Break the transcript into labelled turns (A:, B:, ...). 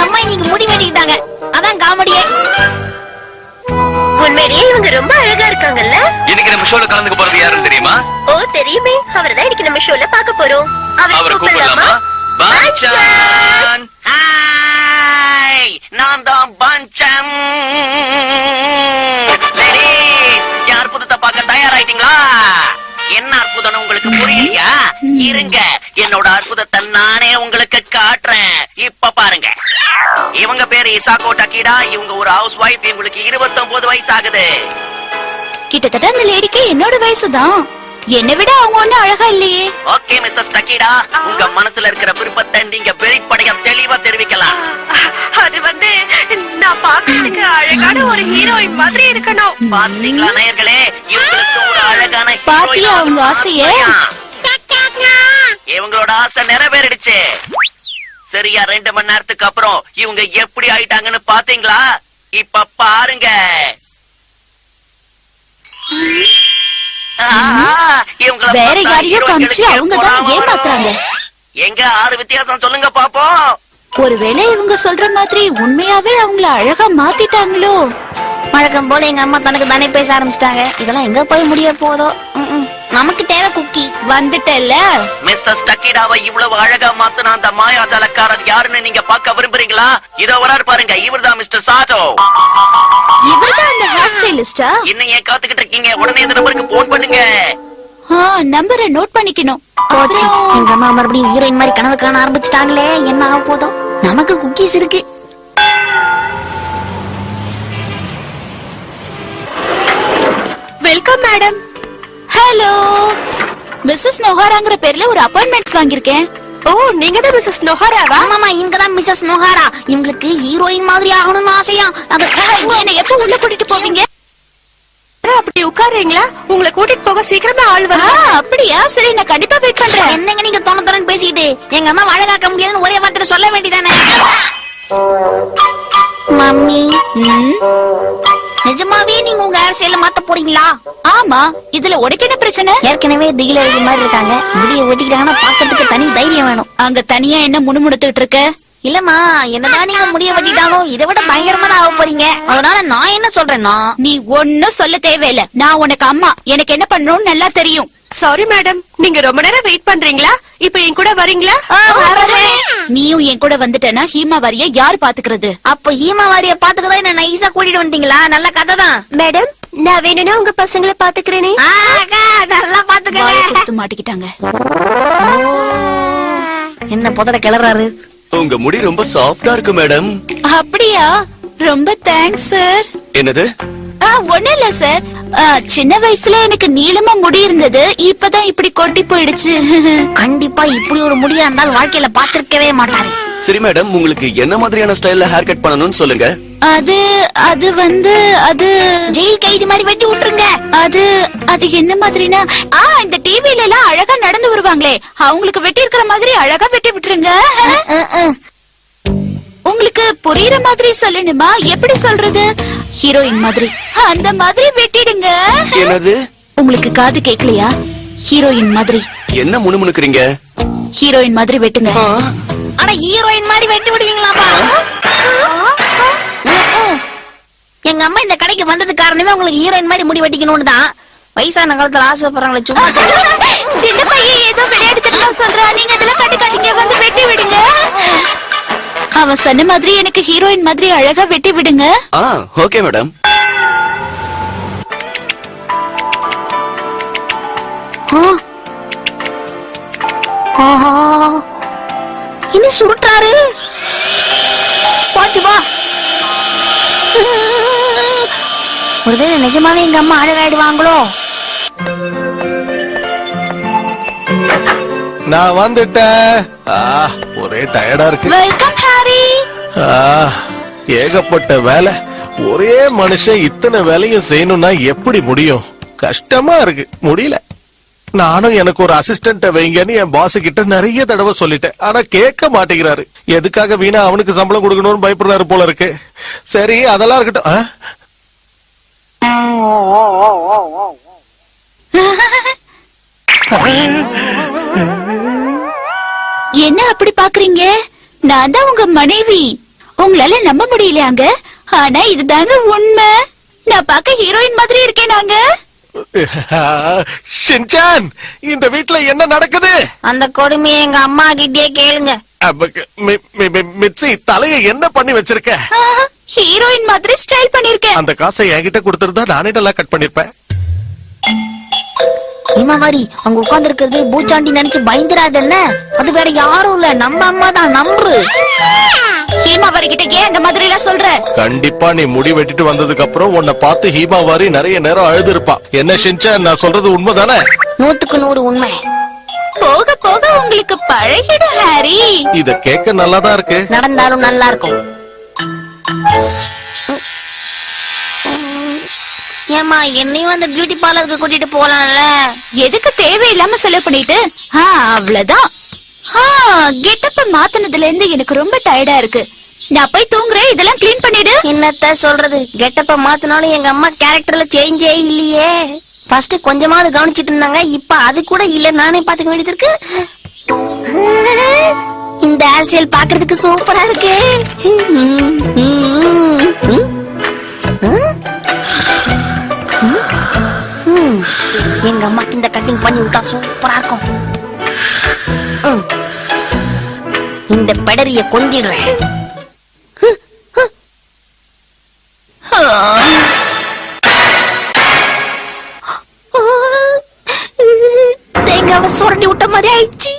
A: அம்மா இன்னைக்கு முடி வெட்டிக்கிட்டாங்க, அதான் காமெடியே.
B: உண்மையிலேயே இவங்க ரொம்ப அழகா இருக்காங்கல்ல.
C: இன்னைக்கு நம்ம ஷோல கலந்துக்க போறது யாருன்னு தெரியுமா?
B: ஓ தெரியுமே, அவர்தான் இன்னைக்கு நம்ம ஷோல பார்க்க போறோம்.
C: அவரை கூப்பிடலாமா? பஞ்சன்.
D: ஹாய், நான் தான் பஞ்சன். யார் புதுத்த பார்க்க தயாராயிட்டீங்களா? என்ன அற்புதம் உங்களுக்கு புரியலையா? இருங்க, என்னோட அற்புதத்தை நானே உங்களுக்கு காட்டுறேன். இப்ப பாருங்க. இவங்க பேரு இசாகோ டக்கீடா. இவங்க ஒரு ஹவுஸ் வைஃப். இவங்களுக்கு 29 வயசு ஆகுது.
A: கிட்டத்தட்ட அந்த லேடிக்கு என்னோட வயசுதான். என்னை விட அவங்க ஒண்ணு அழகா இல்லையே.
D: ஓகே மிஸ்ஸஸ் டக்கீடா, உங்க மனசுல இருக்கிற விருப்பத்தை நீங்க வெளிப்படையா தெளிவா தெரிவிக்கலாம்.
B: அது நான் பாக்குறதுக்கு அழகான ஒரு ஹீரோயின் மாதிரி இருக்கணும்.
D: பாத்தீங்களா நேயர்களே, இவங்களுக்கு ஒரு அழகான
A: பாத்தியா அவங்க ஆசைய?
D: இவங்களோட ஆசை நிறைவேறிடுச்சு. சரியா 2 மணி நேரத்துக்கு அப்புறம் இவங்க எப்படி ஆயிட்டாங்கன்னு பாத்தீங்களா? இப்ப பாருங்க.
A: வேற யாரையும் காமிச்சு அவங்க தான் ஏமாத்துறாங்க.
D: எங்க 6 வித்தியாசம் சொல்லுங்க பாப்போம்.
A: ஒருவேளை இவங்க சொல்ற மாதிரி உண்மையாவே அவங்கள அழகா மாத்திட்டாங்களோ? வழக்கம் போல எங்க அம்மா தனக்கு தானே பேச ஆரம்பிச்சிட்டாங்க. இதெல்லாம் எங்க போய் முடிய போதோ. நமக்கு தேவை குக்கி. வந்துட்டல.
D: மிஸ்டர் டக்கீடாவை இவ்வளவு அழகா மாத்துன அந்த மாயாஜாலக்காரர் யாருன்னு நீங்க பார்க்க விரும்புறீங்களா? இதோ வராரு பாருங்க. இவர்தான் மிஸ்டர் சாட்டோ.
A: இவர்தான் அந்த ஹேர் ஸ்டைலிஸ்டா?
D: இன்னும் ஏன் காத்துக்கிட்டு இருக்கீங்க? உடனே இந்த நம்பருக்கு போன் பண்ணுங்க.
A: நம்பரை நோட் பண்ணிக்கணும். எங்க அம்மா மறுபடியும் ஹீரோயின் மாதிரி கனவு காண ஆரம்பிச்சுட்டாங்களே. என்ன ஆக போதும்? நமக்கு குக்கீஸ் இருக்கு.
B: Welcome madam.
A: ஹலோ, மிஸ்ஸஸ் நோஹாராங்கிற பேர்ல ஒரு அப்பாயின்மெண்ட் வாங்கிருக்கேன்.
B: ஓ, நீங்க தான் மிஸ்ஸஸ் நோஹாராவா?
A: ஆமாமா, இவங்க தான் மிஸ்ஸஸ் நோஹாரா. இவங்களுக்கு ஹீரோயின் மாதிரி ஆகணும்னு ஆசையா. என்ன எப்ப உள்ள கூட்டிட்டு போவீங்க?
B: அப்படி உட்காருங்களா? உங்களை கூட்டிட்டு போக சீக்கிரமா ஆள் வரும்.
A: அப்படியா? சரி, நான் கண்டிப்பா வெயிட் பண்றேன். என்னங்க நீங்க தோணத்தோன்னு பேசிக்கிட்டு எங்க அம்மா அழகாக்க முடியாதுன்னு ஒரே வார்த்தை சொல்ல வேண்டியதானே? மம்மி, நிஜமாவே நீங்க உங்க ஹேர் ஸ்டைல மாத்த போறீங்களா? ஆமா. இதுல உனக்கு என்ன பிரச்சனை? ஏற்கனவே திகில எழுதி மாதிரி இருக்காங்க. முடிய வெட்டிக்கிறாங்கன்னா பாக்கிறதுக்கு தனி தைரியம் வேணும். அங்க தனியா என்ன முணுமுணுத்துட்டு இருக்க? இல்லம்மா, என்னதான் நீங்க முடிய வெட்டிட்டாலும் இதை விட பயங்கரமா ஆக போறீங்க. அதனால நான் என்ன சொல்றேன்னா, நீ ஒன்னும் சொல்ல தேவையில்ல. நான் உனக்கு அம்மா. எனக்கு என்ன பண்ணணும்னு நல்லா தெரியும்.
B: சாரி மேடம், நீங்க ரொம்ப நேரம் வெயிட் பண்றீங்களா? இப்ப என் கூட வரீங்களா?
A: நீயும் என் கூட வந்துட்டேன்னா ஹீமா வாரிய யாரு பாத்துக்கிறது? அப்ப ஹீமா வாரிய பாத்துக்கதான் என்ன நைஸா கூட்டிட்டு வந்துட்டீங்களா? நல்ல கதை தான்
B: மேடம். நான் வேணும்னா உங்க பசங்களை பாத்துக்கிறேனே.
A: நல்லா பாத்துக்க. மாட்டிக்கிட்டாங்க. என்ன புதர கிளறாரு?
C: உங்க முடி ரொம்ப சாஃப்டா இருக்கு மேடம்.
A: அப்படியா? ரொம்ப தேங்க்ஸ் சார்.
C: என்னது?
A: ஒண்ணு இல்ல சார். சின்ன வயசுல எனக்கு நீளமா முடி இருந்தது. இப்பதான் இப்படி கொட்டி போயிடுச்சு. கண்டிப்பா இப்படி ஒரு முடியா இருந்தால் வாழ்க்கையில பாத்திருக்கவே மாட்டாரு.
C: சரி மேடம், உங்களுக்கு என்ன மாதிரியான ஸ்டைல்ல ஹேர் கட் பண்ணணும்னு சொல்லுங்க.
A: அது ஜெயில் கைதி மாதிரி வெட்டி விட்டுருங்க. அது என்ன மாதிரினா, இந்த டிவில எல்லாம் அழகா நடந்து வருவாங்களே, அவங்களுக்கு வெட்டி இருக்கிற மாதிரி அழகா வெட்டி விட்டுருங்க. உங்களுக்கு புரியுற மாதிரி சொல்லணுமா? எப்படி சொல்றது? ஹீரோயின் மாதிரி அந்த மாதிரி வெட்டிடுங்க.
C: என்னது?
A: உங்களுக்கு காது கேட்கலையா? ஹீரோயின் மாதிரி.
C: என்ன முணுமுணுக்குறீங்க?
A: ஹீரோயின் மாதிரி வெட்டுங்க. ஆனா ஹீரோயின் மாதிரி வெட்டி விடுவீங்களாப்பா? எங்க அம்மா இந்த கடைக்கு வந்தது காரணமே உங்களுக்கு ஹீரோயின் மாதிரி முடி வெட்டிக்கணும்னு தான். வயசான காலத்துல ஆசைப்படுறாங்களே சும்மா. சின்ன பையன் ஏதோ விளையாடுறதுக்கு சொல்றா. நீங்க அதெல்லாம் கட்டுக்காதீங்க, வந்து வெட்டி விடுங்க. அவன் சொன்ன மாதிரி எனக்கு ஹீரோயின் மாதிரி அழகா வெட்டி விடுங்க.
C: Okay madam.
A: இனி சுருட்டாரு. போச்சு பா. ஒருவேளை நிஜமாவே எங்க அம்மா அழகாயிடுவாங்களோ?
E: நான் வந்துட்டேன். ஒரே டயர்டா இருக்கு.
A: Welcome Harry.
E: ஏகப்பட்ட வேலை. ஒரே மனுஷன் இத்தனை வேலையும் செய்யணும்னா எப்படி முடியும்? கஷ்டமா இருக்கு, முடியல. நானும் எனக்கு ஒரு அசிஸ்டன்ட் வைங்கன்னு என் பாஸ் கிட்ட நிறைய தடவை சொல்லிட்டேன். ஆனா கேட்க மாட்டேங்கிறாரு. எதுக்காக வீணா அவனுக்கு சம்பளம் கொடுக்கணும்னு பயப்படுறாரு போல இருக்கு. சரி, அதெல்லாம் இருக்கட்டும்.
A: என்ன அப்படி பாக்குறீங்க? நான் தான் உங்க மனைவி. உங்களால நம்ப முடியலையாங்க? ஆனா இதுதாங்க உண்மை. நான் பார்க்க ஹீரோயின் மாதிரி இருக்கேன் நாங்க.
E: ஷின்சான், இந்த வீட்ல என்ன நடக்குது?
A: அந்த கொடுமையை எங்க அம்மா கிட்டே கேளுங்க.
E: மிச்சி, தலையை என்ன பண்ணி வச்சிருக்க?
A: ஹீரோயின் மாதிரி ஸ்டைல் பண்ணிருக்கேன்.
E: அந்த காசை என்கிட்ட கொடுத்திருந்தா நானே நல்லா கட் பண்ணிருப்பேன்.
A: இமாவாரி அங்க உட்கார்ந்து இருக்கிறது பூச்சாண்டி நினைச்சு பயந்துராதல்ல. அது வேற யாரும் இல்ல, நம்ம அம்மா தான். நம்பு. ஹீமாவாரி கிட்ட ஏன் அந்த மாதிரி எல்லாம் சொல்ற?
E: கண்டிப்பா நீ முடி வெட்டிட்டு வந்ததுக்கு அப்புறம் உன்னை பார்த்து ஹீமாவாரி நிறைய நேரம் அழுது இருப்பா. என்ன ஷின்சான், நான் சொல்றது உண்மைதானே?
A: 100% உண்மை. போக போக உங்களுக்கு பழகிடும் ஹாரி.
E: இத கேட்க நல்லாதான் இருக்கு.
A: நடந்தாலும் நல்லா இருக்கும். ஏமா என்னையும் அந்த பியூட்டி பார்லருக்கு கூட்டிட்டு போலாம்ல? எதுக்கு தேவையில்லாம செலவு பண்ணிட்டு? அவ்வளவுதான். கெட்டப்ப மாத்தினதுல இருந்து எனக்கு ரொம்ப டயர்டா இருக்கு. நான் போய் தூங்குறேன். இதெல்லாம் கிளீன் பண்ணிடு. என்னத்த சொல்றது, கெட்டப்ப மாத்தினாலும் எங்க அம்மா கேரக்டர்ல சேஞ்சே இல்லையே. ஃபர்ஸ்ட் கொஞ்சமாவது கவனிச்சிட்டு இருந்தாங்க, இப்ப அது கூட இல்ல. நானே பாத்துக்க வேண்டியது இருக்கு. இந்த ஹேர் ஸ்டைல் பாக்குறதுக்கு சூப்பரா இருக்கு. எங்க அம்மாக்கு இந்த கட்டிங் பண்ணி விட்டா சூப்பரா இருக்கும். இந்த பெடரிய கொஞ்சிடுறேன். தேங்காவை சுரண்டி விட்ட மாதிரி ஆயிடுச்சு.